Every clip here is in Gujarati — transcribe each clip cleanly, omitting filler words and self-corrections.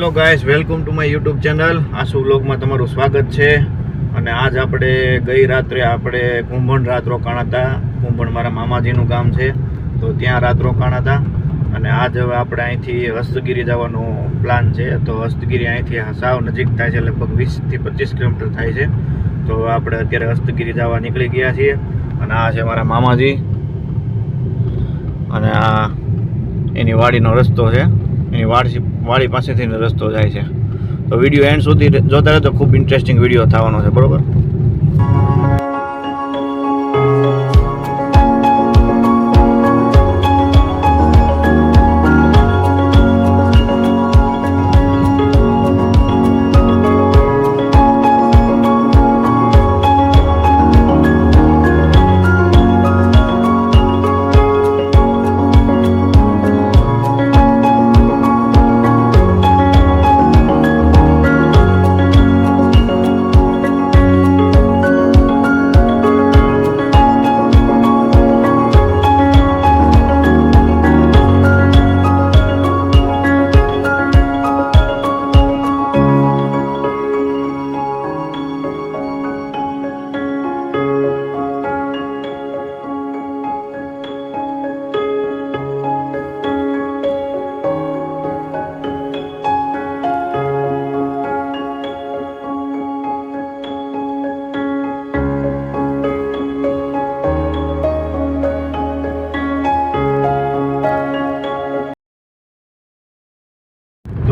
Hello guys, welcome to my YouTube channel. Ashu વ્લોગમાં તમારું સ્વાગત છે. અને આજ આપણે ગઈ રાત્રે કુંભણ રાત રોકાણા હતા. કુંભણ મારા મામાજીનું ગામ છે, તો ત્યાં રાત રોકાણા હતા. અને આજ હવે આપણે અહીંથી હસ્તગીરી જવાનો પ્લાન છે. તો હસ્તગીરી અહીંથી સાવ નજીક થાય છે, લગભગ 20 થી 25 કિલોમીટર થાય છે. તો આપણે અત્યારે હસ્તગીરી જવા નીકળી ગયા છીએ. અને આ છે મારા મામાજી, અને આ એની વાડીનો રસ્તો છે. એની વાડી પાસેથી રસ્તો જાય છે. તો વિડીયો એન્ડ સુધી જોતા રહો, તો ખૂબ ઇન્ટરેસ્ટિંગ વિડીયો થવાનો છે. બરોબર.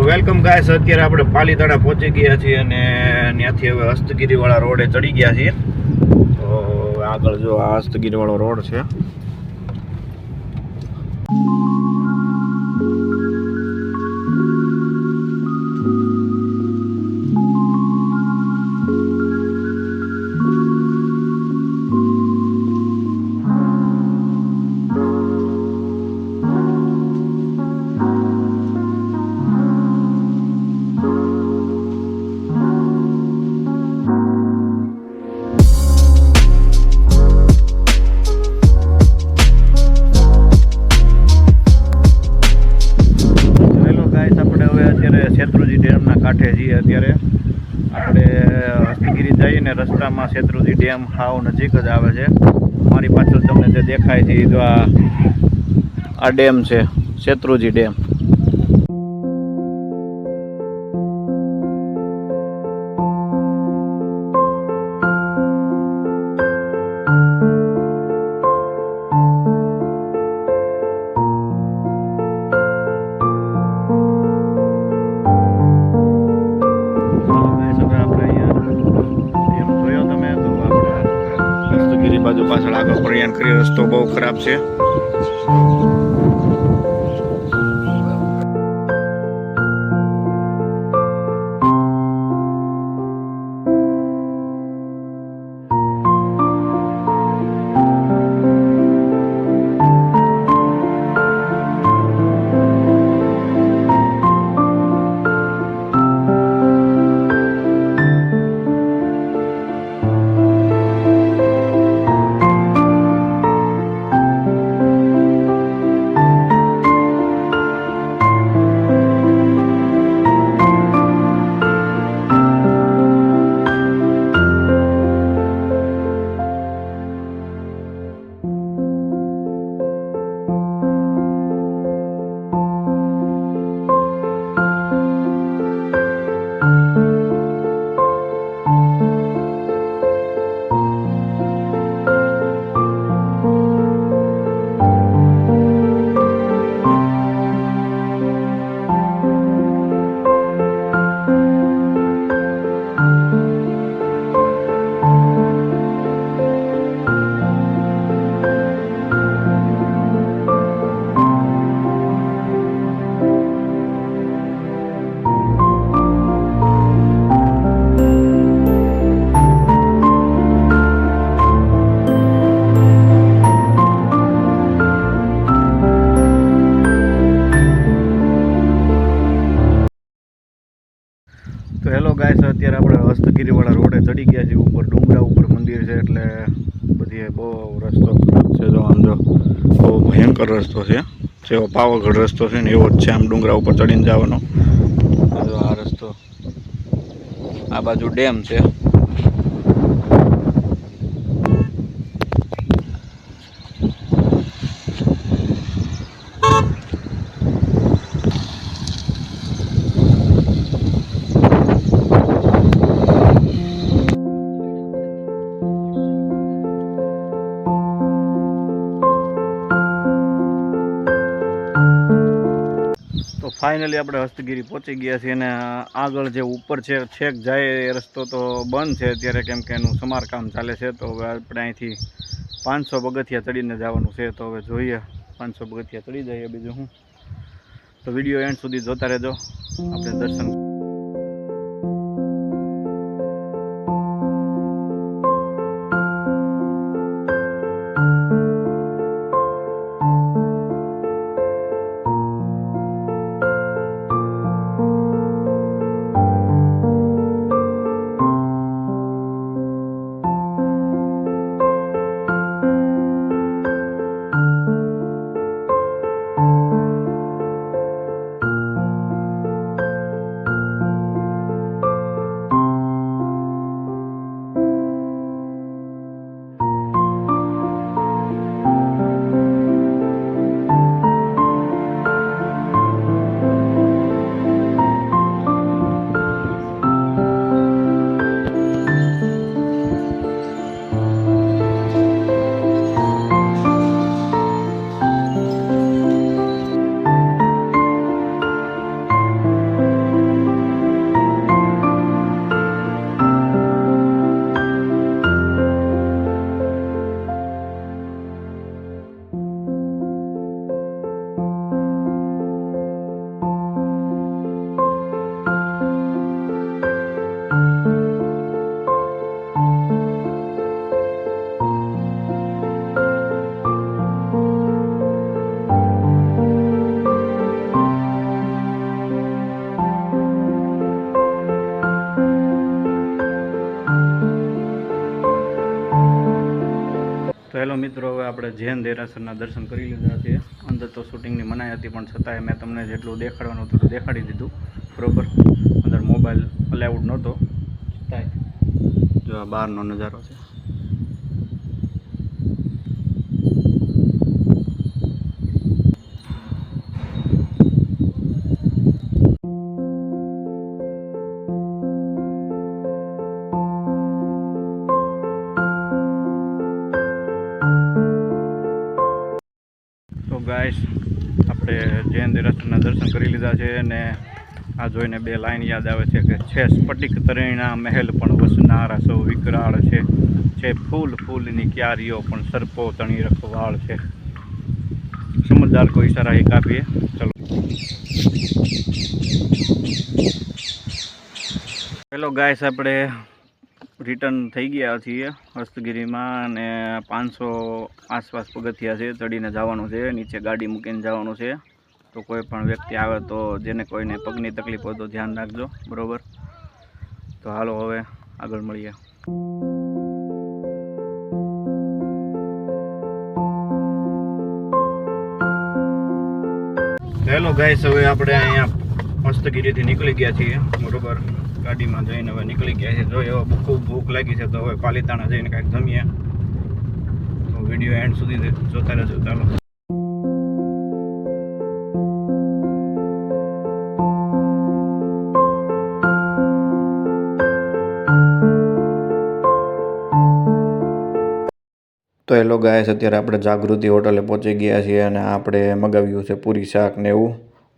વેલકમ ગાઈસ, અત્યારે આપણે પાલીતાણા પહોંચી ગયા છીએ અને ત્યાંથી હવે હસ્તગીરીવાળા રોડે ચડી ગયા છીએ. તો આગળ જો આ હસ્તગીરીવાળો રોડ છે. શેત્રુંજી ડેમના કાંઠે છીએ. અત્યારે આપણે હસ્તગીરી જઈએ ને રસ્તામાં શેત્રુંજી ડેમ હાવ નજીક જ આવે છે. મારી પાછળ તમને જે દેખાય છે તો આ ડેમ છે, શેત્રુંજી ડેમ. બાજુ પાછળ આગળ પ્રયાણ કરી, રસ્તો બહુ ખરાબ છે. તો હેલો ગાઈસ, અત્યારે આપણે હસ્તગીરીવાળા રોડે ચડી ગયા છીએ. ઉપર ડુંગરા ઉપર મંદિર છે, એટલે બધી બહુ રસ્તો ખરાબ છે. જો આમ જો બહુ ભયંકર રસ્તો છે, જેવો પાવાગઢ રસ્તો છે ને એવો જ છે. આમ ડુંગરા ઉપર ચડીને જવાનો. જો આ બાજુ ડેમ છે. તો ફાઇનલી આપણે હસ્તગીરી પહોંચી ગયા છીએ અને આગળ જે ઉપર છે છેક જાય એ રસ્તો તો બંધ છે અત્યારે, કેમ કે એનું સમારકામ ચાલે છે. તો હવે આપણે અહીંથી 500 પગથિયા ચડીને જવાનું છે. તો હવે જોઈએ 500 પગથિયા ચડી જઈએ. બીજું શું, તો વિડીયો એન્ડ સુધી જોતા રહેજો. આપણે દર્શન હેલો મિત્રો, હવે આપણે જૈન દેરાસરના દર્શન કરી લીધા છે. અંદર તો શૂટિંગની મનાઈ હતી, પણ છતાંય મેં તમને જેટલું દેખાડવાનું હતું દેખાડી દીધું બરોબર. અંદર મોબાઈલ અલાઉડ નહોતો. જો આ બહારનો નજારો છે. ગાઈસ, આપણે જૈન દેરાસરના દર્શન કરી લીધા છે અને આ જોઈને બે લાઈન યાદ આવે છે કે છે સ્ફટિક તરીણા મહેલ પણ વસનારા સૌ વિકરાળ છે ફૂલ ફૂલની ક્યારીઓ પણ સર્પો તણી રખવાળ છે. સમજદાર કો ઈશારા ही काफ़ी है. चलो હેલો ગાઈસ, આપણે રિટર્ન થઈ ગયા છીએ હસ્તગીરીમાં અને 500 આસપાસ પગથિયા છે. ચડીને જવાનું છે, નીચે ગાડી મૂકીને જવાનું છે. તો કોઈ પણ વ્યક્તિ આવે તો જેને કોઈને પગની તકલીફ હોય તો ધ્યાન રાખજો બરાબર. તો હાલો હવે આગળ મળીએ. હેલો ગાઈસ, હવે આપણે અહીંયા હસ્તગીરીથી નીકળી ગયા છીએ બરાબર. ગાડીમાં જઈને હવે નીકળી ગયા છે. જો એવો ખૂબ ભૂખ લાગી છે તો હવે પાલીતાણા જઈને કાંઈક જમીએ. તો વિડીયો એન્ડ સુધી જોતા રહેજો. ચાલો. તો હેલો ગાઈસ, અત્યારે આપણે જાગૃતિ હોટલે પહોંચી ગયા છીએ અને આપણે મગાવ્યું છે પૂરી શાક ને એવું.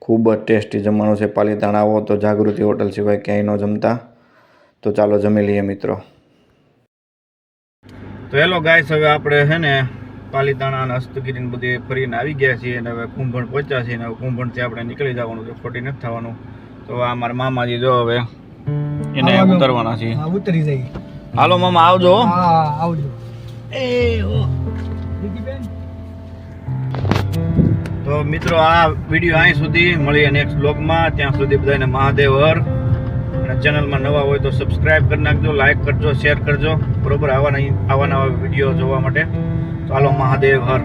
ખૂબ જ ટેસ્ટી જમવાનું છે. પાલીતાણા આવો તો જાગૃતિ હોટલ સિવાય ક્યાંય ન જમતા. તો ચાલો જમી લઈએ મિત્રો. તો હેલો ગાઈસ, હવે આપણે છે ને પાલીતાણા અને હસ્તગીરીને બધી ફરીને આવી ગયા છીએ અને હવે કુંભણ પહોંચ્યા છીએ. હવે કુંભણથી આપણે નીકળી જવાનું છે, ખોટી નથી થવાનું. તો આ મારા મામાજી જો હવે એને ઉતરવાના છે. ઉતરી જઈએ. હાલો મામા, આવજો. આવજો. તો મિત્રો, આ વિડીયો અહીં સુધી. મળીએ નેક્સ્ટ બ્લોગમાં. ત્યાં સુધી બધાને મહાદેવ હર. અને ચેનલમાં નવા હોય તો સબસ્ક્રાઈબ કરી નાખજો, લાઈક કરજો, શેર કરજો બરોબર. આવા નવા વિડીયો જોવા માટે. ચાલો, મહાદેવ હર.